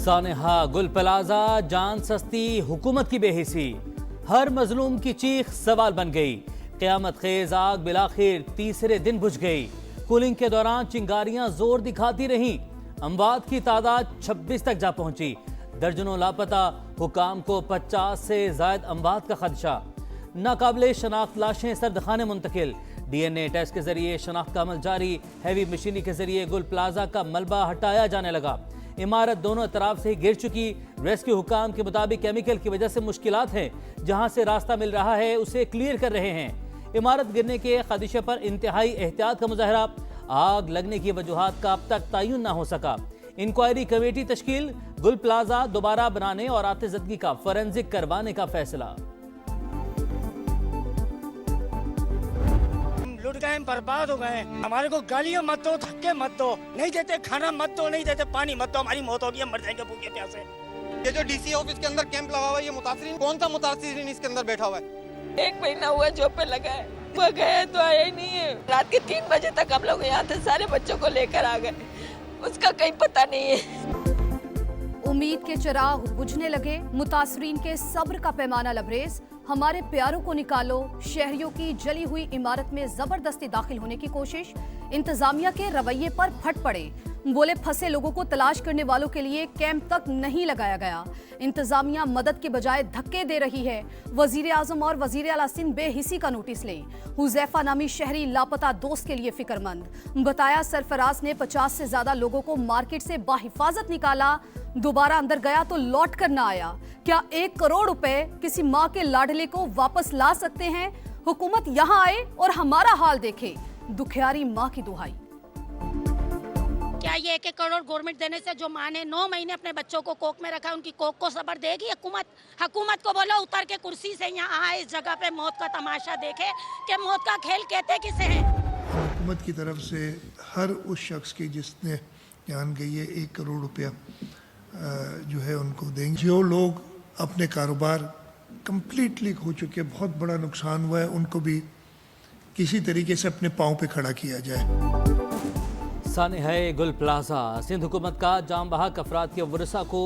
सानेहा गुल प्लाजा जान सस्ती हुकूमत की बेहिसी, हर मजलूम की चीख सवाल बन गई। क़यामत खेज आग बिलाखिर तीसरे दिन बुझ गई। कूलिंग के दौरान चिंगारियां जोर दिखाती रहीं। अमवात की तादाद 26 तक जा पहुंची। दर्जनों लापता, हुकाम को 50 से जायद अमवात का खदशा। नाकाबिले शनाख्त लाशें सर्दखाने मुंतकिल। DNA टेस्ट के जरिए शनाख्त का अमल जारी। हैवी मशीनरी के जरिए गुल प्लाजा का मलबा हटाया जाने लगा। इमारत दोनों तरफ से गिर चुकी। रेस्क्यू हुकाम के मुताबिक केमिकल की वजह से मुश्किलात हैं। जहां से रास्ता मिल रहा है उसे क्लियर कर रहे हैं। इमारत गिरने के खदशे पर इंतहाई एहतियात का मुजाहरा। आग लगने की वजूहात का अब तक तयन न हो सका। इंक्वायरी कमेटी तश्कील। गुल प्लाजा दोबारा बनाने और आतिशज़दगी का फॉरेंसिक करवाने का फैसला। लुट गए, बर्बाद हो गए। हमारे को गालियां मत दो, धक्के मत दो, नहीं देते खाना मत दो, नहीं देते पानी मत दो, हमारी मौत होगी, हम मर जाएंगे भूखे प्यासे। ये जो डीसी ऑफिस के अंदर कैंप लगा हुआ है, ये मुतासिरीन, कौन सा मुतासिरीन इसके अंदर बैठा हुआ है? 1 महीना हुआ जॉब पे लगा है, वो गए तो आया ही नहीं है। रात के 3 बजे तक हम लोग यहाँ थे, सारे बच्चों को लेकर आ गए, उसका कहीं पता नहीं है। उम्मीद के चिराग बुझने लगे, मुतासरीन के सब्र का पैमाना लबरेज। हमारे प्यारों को निकालो। शहरियों की जली हुई इमारत में जबरदस्ती दाखिल होने की कोशिश। इंतजामिया के रवैये पर फट पड़े। बोले फंसे लोगों को तलाश करने वालों के लिए कैंप तक नहीं लगाया गया। इंतजामिया मदद के बजाय धक्के दे रही है। वजीर आजम और वजीर आला सिंध बेहिसी का नोटिस लें। हुजैफा नामी शहरी लापता दोस्त के लिए फिक्रमंद। बताया सरफराज ने 50 से ज्यादा लोगों को मार्केट से बाहिफाजत निकाला। दोबारा अंदर गया तो लौट कर ना आया। क्या 1 करोड़ रुपए किसी माँ के लाडले को वापस ला सकते हैं? हुकूमत यहाँ आए और हमारा हाल देखे। दुखियारी माँ की दुहाई। क्या ये 1 करोड़ गवर्नमेंट देने से जो माँ ने 9 महीने अपने बच्चों को कोख में रखा, उनकी कोख को सबर देगी हुकूमत? हुकूमत को बोलो उतर के कुर्सी से यहाँ आए, इस जगह पे मौत का तमाशा देखे कि मौत का खेल कहते किसे है। हुकूमत की तरफ से हर उस शख्स की जिसने जान गई है 1 करोड़ रुपया जो है उनको देंगे। जो लोग अपने कारोबार कंप्लीटली खो चुके, बहुत बड़ा नुकसान हुआ है, उनको भी किसी तरीके से अपने पाँव पे खड़ा किया जाए। सानेहा गुल प्लाजा। सिंध हुकूमत का जाम बहक अफराद के वरसा को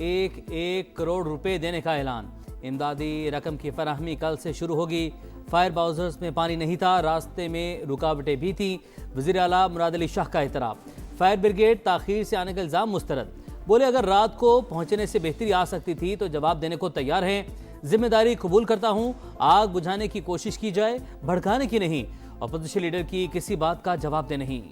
1 करोड़ रुपए देने का ऐलान। इमदादी रकम की फराहमी कल से शुरू होगी। फायर बाउजर्स में पानी नहीं था, रास्ते में रुकावटें भी थी। वज़ीर आला मुराद अली शाह का एतराफ़। फायर ब्रिगेड ताखीर से आने का इल्ज़ाम मुस्तरद। बोले अगर रात को पहुंचने से बेहतरी आ सकती थी तो जवाब देने को तैयार हैं। जिम्मेदारी कबूल करता हूं। आग बुझाने की कोशिश की जाए, भड़काने की नहीं। अपोजिशन लीडर की किसी बात का जवाब दे नहीं।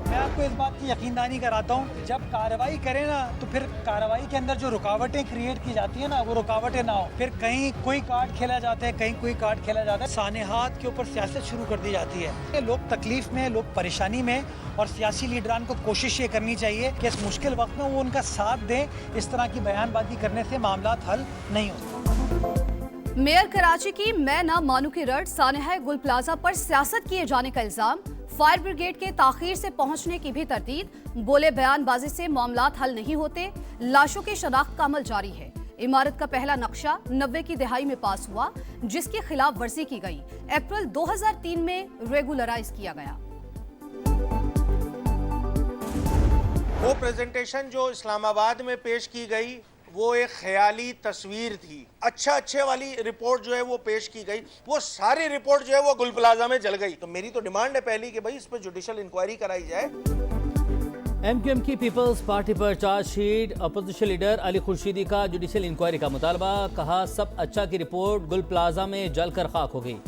मैं आपको इस बात की यकीनदानी कराता हूँ, जब कार्रवाई करें ना तो फिर कार्रवाई के अंदर जो रुकावटें क्रिएट की जाती है ना, वो रुकावटें ना हो। फिर कहीं कोई कार्ड खेला जाता है, कहीं कोई कार्ड खेला जाता है। सानेहात के ऊपर सियासत शुरू कर दी जाती है। लोग तकलीफ में, लोग परेशानी में, और सियासी लीडरान को कोशिश ये करनी चाहिए कि इस मुश्किल वक्त में वो उनका साथ दें। इस तरह की बयानबाजी करने से मामलात हल नहीं होते। मेयर कराची की मैं ना मानू की रट। सानेहा गुल प्लाजा पर सियासत किए जाने का इल्जाम। फायर ब्रिगेड के ताखीर से पहुंचने की भी तरदीद। बोले बयानबाजी से मामलात हल नहीं होते। लाशों की शनाख्त का अमल जारी है। इमारत का पहला नक्शा 90 की दहाई में पास हुआ, जिसकी खिलाफ वर्जी की गई। अप्रैल 2003 में रेगुलराइज किया गया। वो प्रेजेंटेशन जो इस्लामाबाद में पेश की गई वो एक ख्याली तस्वीर थी। अच्छे वाली रिपोर्ट जो है वो पेश की गई, वो सारी रिपोर्ट जो है वो गुल प्लाजा में जल गई। तो मेरी तो डिमांड है पहली कि भाई इस पर जुडिशियल इंक्वायरी कराई जाए। MQM की पीपल्स पार्टी पर chargesheet. Opposition leader Ali Khurshidi का जुडिशियल इंक्वायरी का मुतालबा। कहा सब अच्छा की रिपोर्ट गुल प्लाजा में जलकर खाक हो गई।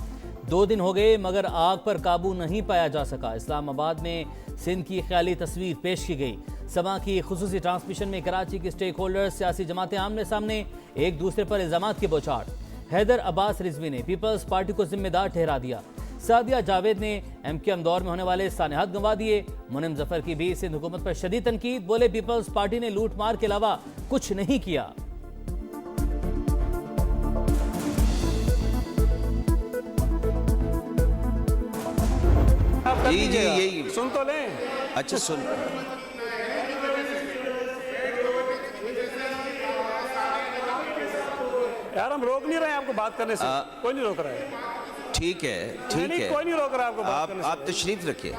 2 दिन हो गए मगर आग पर काबू नहीं पाया जा सका। इस्लामाबाद में सिंध की ख्याली तस्वीर पेश की गई। समा की खुसूसी ट्रांसमिशन में कराची के स्टेक होल्डर्स, सियासी जमातें आमने सामने, एक दूसरे पर इल्जामात की बौछार। हैदर अब्बास रिजवी ने पीपल्स पार्टी को जिम्मेदार ठहरा दिया। सादिया जावेद ने MQM दौर में होने वाले सानेहात गंवा दिए। मुनीम जफर की भी सिंध हुकूमत पर शदीद तनकीद। बोले पीपल्स पार्टी ने लूट मार के अलावा कुछ नहीं किया। जी यही सुन तो लें। अच्छा सुन। यार हम रोक नहीं रहे हैं आपको बात करने से, कोई नहीं रोक रहा है। ठीक है, ठीक है, कोई नहीं रोक रहा आपको बात करने से। आप तशरीफ रखिए।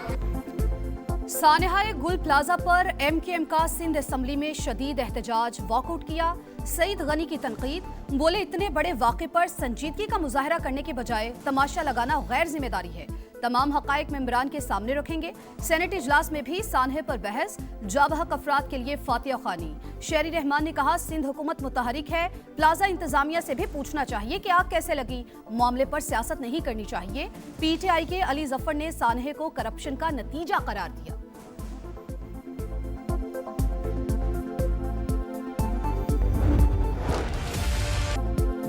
सानेहाए गुल प्लाजा पर एमकेएम का सिंध असेंबली में शदीद एहतजाज, वॉकआउट किया। सईद गनी की तनकीद, बोले इतने बड़े वाक़े पर संजीदगी का मुजाहरा करने की बजाय तमाशा लगाना गैर जिम्मेदारी है। तमाम हकायक मेंबरान के सामने रखेंगे। सेनेट इजलास में भी सानहे पर बहस, जाबहक अफराद के लिए फातिहा खानी। शेरी रहमान ने कहा सिंध हुकूमत मुतहरिक है, प्लाजा इंतजामिया से भी पूछना चाहिए कि आग कैसे लगी, मामले पर सियासत नहीं करनी चाहिए। पीटीआई के अली जफर ने सानहे को करप्शन का नतीजा करार दिया।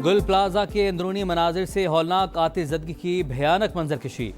गुल प्लाजा के अंदरूनी मनाजिर से हौलनाक आतिशज़दगी की भयानक मंजरकशी।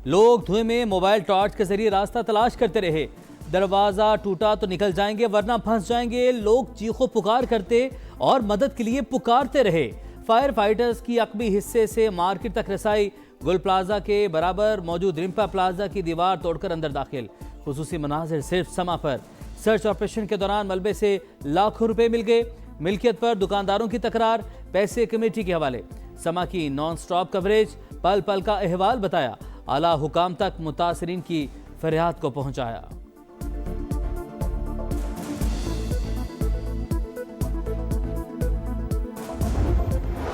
लोग धुएं में मोबाइल टॉर्च के जरिए रास्ता तलाश करते रहे। दरवाज़ा टूटा तो निकल जाएंगे वरना फंस जाएंगे। लोग चीखो पुकार करते और मदद के लिए पुकारते रहे। फायर फाइटर्स की अकबी हिस्से से मार्केट तक रसाई। गुल प्लाजा के बराबर मौजूद रिम्पा प्लाजा की दीवार तोड़कर अंदर दाखिल। खुसूसी मनाजिर सिर्फ समा पर। सर्च ऑपरेशन के दौरान मलबे से लाखों रुपए मिल गए। मिल्कियत पर दुकानदारों की तकरार, पैसे कमेटी के हवाले। समा की नॉन स्टॉप कवरेज, पल पल का अहवाल बताया। आला हुकाम तक मुतासरीन की फरियाद को पहुंचाया।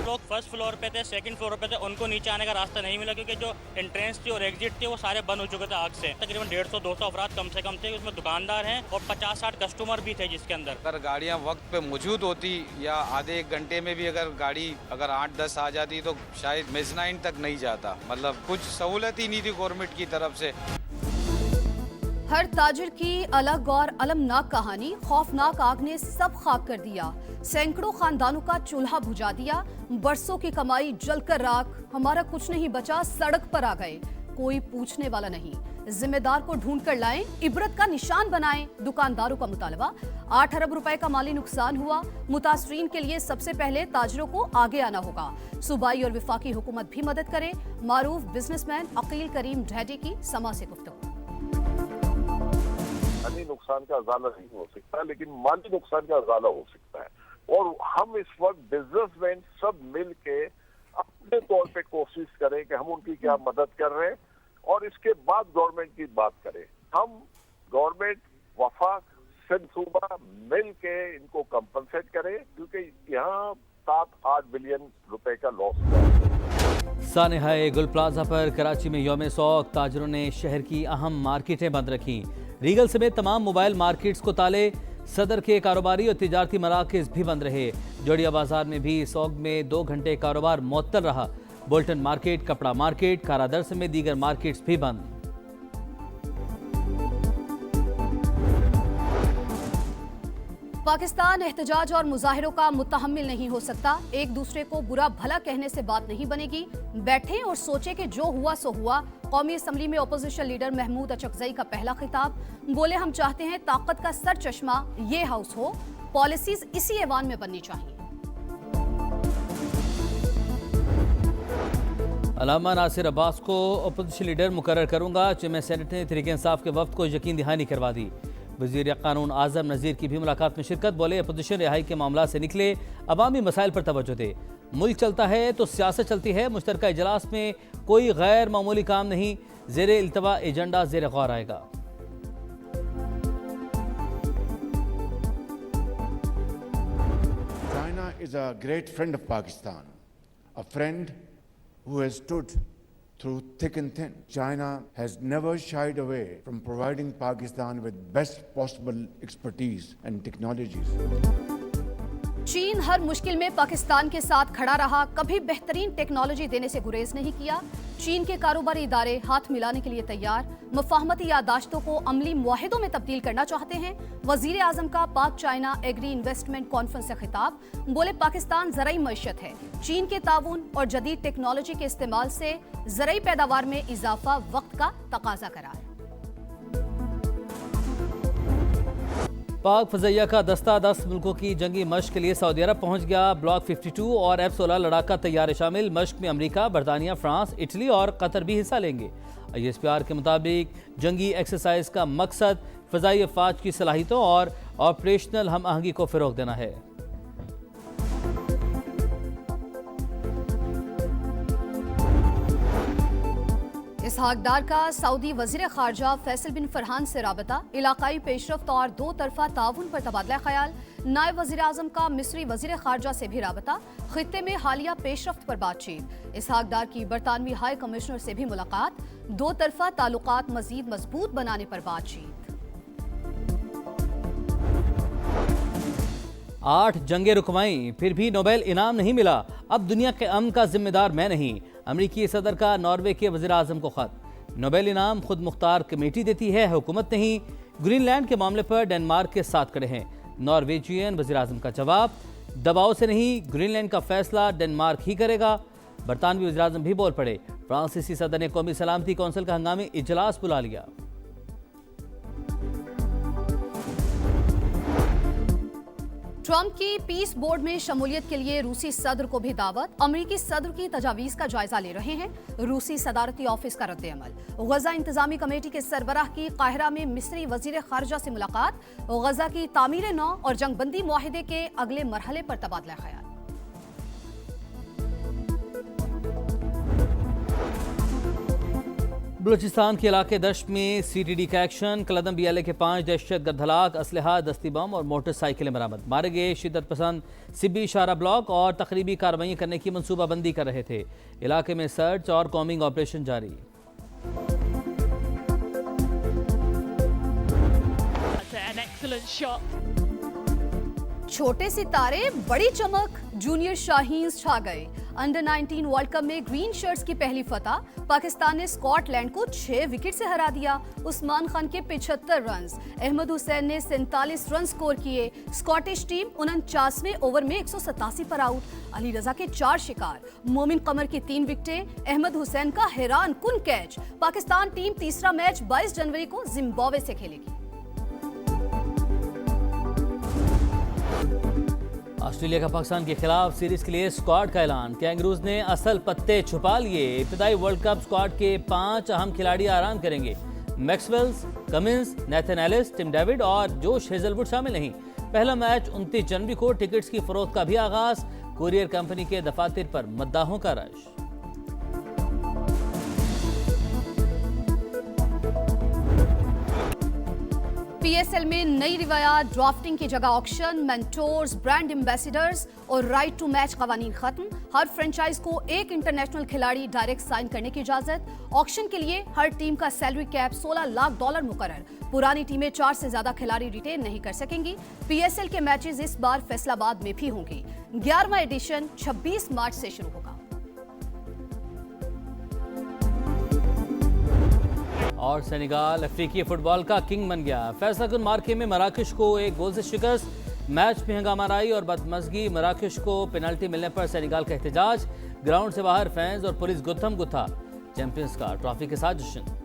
लोग फर्स्ट फ्लोर पे थे, सेकंड फ्लोर पे थे, उनको नीचे आने का रास्ता नहीं मिला क्योंकि जो एंट्रेंस थी और एग्जिट थी वो सारे बंद हो चुके थे आग से। तकरीबन 150-200 अफराद कम से कम थे, उसमें दुकानदार हैं और 50-60 कस्टमर भी थे जिसके अंदर। अगर गाड़ियाँ वक्त पे मौजूद होती या आधे एक घंटे में भी अगर गाड़ी अगर 8-10 आ जाती तो शायद मेजनाइन तक नहीं जाता। मतलब कुछ सहूलत ही नहीं थी गवर्नमेंट की तरफ से। हर ताजिर की अलग और अलमनाक कहानी। खौफनाक आग ने सब खाक कर दिया। सैकड़ों खानदानों का चूल्हा बुझा दिया। बरसों की कमाई जलकर राख। हमारा कुछ नहीं बचा, सड़क पर आ गए। कोई पूछने वाला नहीं। जिम्मेदार को ढूंढ कर लाएं, इबरत का निशान बनाएं। दुकानदारों का मुतालबा। 8 अरब रुपए का माली नुकसान हुआ। मुतासरीन के लिए सबसे पहले ताजिरों को आगे आना होगा। सूबाई और विफाकी हुकूमत भी मदद करे। मारूफ बिजनेसमैन अकील करीम ढैडी की समा से गुफ्तगू। जानी नुकसान का अजाला नहीं हो सकता, लेकिन माली नुकसान का अजाला हो सकता है। और हम इस वक्त बिजनेसमैन सब मिल के अपने तौर पे कोशिश करें कि हम उनकी क्या मदद कर रहे हैं और इसके बाद गवर्नमेंट की बात करें। हम गवर्नमेंट, वफाक, सिंध सूबा मिल के इनको कंपनसेट करें क्योंकि यहाँ 7-8 बिलियन रुपए का लॉस हुआ। सानेहाए गुल प्लाजा पर कराची में यौम सौक ताजरों ने शहर की अहम मार्केटें बंद रखी। रीगल समेत तमाम मोबाइल मार्केट्स को ताले। सदर के कारोबारी और तिजारती मराकज़ भी बंद रहे। जोड़िया बाजार में भी सौग में 2 घंटे कारोबार मुअत्तल रहा। बोल्टन मार्केट, कपड़ा मार्केट, कारादर समेत दीगर मार्केट्स भी बंद। पाकिस्तान एहतजाज और मुजाहिरों का मुतहम्मिल नहीं हो सकता। एक दूसरे को बुरा भला कहने से बात नहीं बनेगी। बैठे और सोचे कि जो हुआ सो हुआ। कौमी असम्बली में अपोजिशन लीडर महमूद अचकजई का पहला खिताब। बोले हम चाहते हैं ताकत का सर चश्मा ये हाउस हो। पॉलिसीज इसी ऐवान में बननी चाहिए। अलामा नासिर अब्बास को अपोजिशन लीडर मुकर्रर करूंगा। चेयरमैन सेनेट ने तहरीक इंसाफ के वफ्द को यकीन दहानी करवा दी। वज़ीर कानून आज़म नज़ीर की भी मुलाकात में शिरकत। बोले अपोजिशन रिहाई के मामला से निकले, अवामी मसाइल पर तवज्जो दे। मुल्क चलता है तो सियासत चलती है। मुश्तरका इजलास में कोई गैर मामूली काम नहीं। ज़ेरे इल्तवा एजेंडा ज़ेरे गौर आएगा। China is a great friend of Pakistan, a friend who has stood through thick and thin. China has never shied away from providing Pakistan with best possible expertise and technologies. चीन हर मुश्किल में पाकिस्तान के साथ खड़ा रहा। कभी बेहतरीन टेक्नोलॉजी देने से गुरेज नहीं किया। चीन के कारोबारी इदारे हाथ मिलाने के लिए तैयार। मुफाहमती यादाश्तों को अमली मुआहिदों में तब्दील करना चाहते हैं। वजीर आजम का पाक चाइना एग्री इन्वेस्टमेंट कॉन्फ्रेंस से खिताब। बोले पाकिस्तान ज़राई मईशत है। चीन के ताउन और जदीद टेक्नोलॉजी के इस्तेमाल से ज़राई पैदावार में इजाफा वक्त का तकाजा करार। पाक फजैया का दस्ता 10 मुल्कों की जंगी मश्क के लिए सऊदी अरब पहुंच गया। ब्लॉक 52 और F-16 लड़ाका तैयारे शामिल। मश्क में अमेरिका, बरतानिया, फ्रांस, इटली और कतर भी हिस्सा लेंगे। ISPR के मुताबिक जंगी एक्सरसाइज का मकसद फजाई अफवाज की सलाहियतों और ऑपरेशनल हम आहंगी को फ़रोग देना है। इसहाक डार का सऊदी वजीर खारजा फैसल बिन फरहान से राबता, इलाकाई पेशरफ्त और दो तरफा ताउन पर तबादला ख्याल। नायब वजीर आजम का मिस्री वजीर खारजा से भी राबता, खित्ते में हालिया पेशरफ्त पर बातचीत। इसहाक डार की बरतानवी हाई कमिश्नर से भी मुलाकात, दो तरफा ताल्लुकात मजीद मजबूत बनाने पर बातचीत। 8 जंगे रुकवाई, फिर भी नोबेल इनाम नहीं मिला। अब दुनिया के अमन का जिम्मेदार मैं नहीं। अमरीकी सदर का नॉर्वे के वज़ीर आज़म को खत। नोबेल इनाम खुद मुख्तार कमेटी देती है, हुकूमत नहीं। ग्रीनलैंड के मामले पर डेनमार्क के साथ खड़े हैं नॉर्वेजियन वज़ीर आज़म का जवाब, दबाव से नहीं, ग्रीनलैंड का फैसला डेनमार्क ही करेगा। बरतानवी वज़ीर आज़म भी बोल पड़े। फ्रांसीसी सदर ने कौमी सलामती कौंसिल का हंगामी इजलास बुला लिया। ट्रंप की पीस बोर्ड में शमूलियत के लिए रूसी सदर को भी दावत। अमरीकी सदर की तजावीज़ का जायजा ले रहे हैं रूसी सदारती ऑफिस का रद्द-ए-अमल। गजा इंतजामी कमेटी के सरबराह की काहिरा में मिस्री वजीर खारजा से मुलाकात। गजा की तामीर नौ और जंगबंदी मुआहिदे के अगले मरहले पर तबादला ख्याल। बलूचिस्तान के इलाके दश्त में CTD का एक्शन। कलदम BLA के 5 दहशतगर्द हलाक, असलहा, दस्ती बम और मोटरसाइकिलें बरामद। मारे गए शिद्दत पसंद सिब्बी इशारा ब्लॉक और तकरीबी कार्रवाई करने की मनसूबाबंदी कर रहे थे। इलाके में सर्च और कॉम्बिंग ऑपरेशन जारी। छोटे सितारे बड़ी चमक, जूनियर शाहीन छा गए। अंडर 19 वर्ल्ड कप में ग्रीन शर्ट्स की पहली फतह। पाकिस्तान ने स्कॉटलैंड को 6 विकेट से हरा दिया। उस्मान खान के 75 रन, अहमद हुसैन ने 47 रन स्कोर किए। स्कॉटिश टीम 49वें ओवर में 187 पर आउट। अली रजा के 4 शिकार, मोमिन कमर की 3 विकेटें, अहमद हुसैन का हैरान कुन कैच। पाकिस्तान टीम तीसरा मैच 22 जनवरी को जिम्बाब्वे से खेलेगी। ऑस्ट्रेलिया का पाकिस्तान के खिलाफ सीरीज के लिए स्क्वाड का ऐलान। कैंगरूज ने असल पत्ते छुपा लिए। इब्तिदाई वर्ल्ड कप स्क्वाड के 5 अहम खिलाड़ी आराम करेंगे। Maxwells, Cummins, Nathan Ellis, Tim David और जोश हेजलवुड शामिल नहीं। पहला मैच 29 जनवरी को। टिकट्स की फरोख्त का भी आगाज। कुरियर कंपनी के दफातर पर मद्दाहों का रश। PSL में नई रिवायात, ड्राफ्टिंग की जगह ऑक्शन, मेंटोर्स, ब्रांड एम्बेसडर्स और राइट टू मैच कवानीन खत्म। हर फ्रेंचाइज को एक इंटरनेशनल खिलाड़ी डायरेक्ट साइन करने की इजाजत। ऑक्शन के लिए हर टीम का सैलरी कैप $16 लाख मुकर्रर। पुरानी टीमें 4 से ज्यादा खिलाड़ी रिटेन नहीं कर सकेंगी। PSL के मैचेस इस बार फैसलाबाद में भी होंगे। 11वां एडिशन 26 मार्च से शुरू होगा। और सेनेगाल अफ्रीकी फुटबॉल का किंग बन गया। फैसला कुन मार्के में मराकश को 1 गोल से शिकस्त। मैच में हंगामाराई और बदमजगी। मराकश को पेनल्टी मिलने पर सेनेगाल का एहतजाज। ग्राउंड से बाहर फैंस और पुलिस गुत्थम गुत्था। चैंपियंस का ट्रॉफी के साथ जश्न।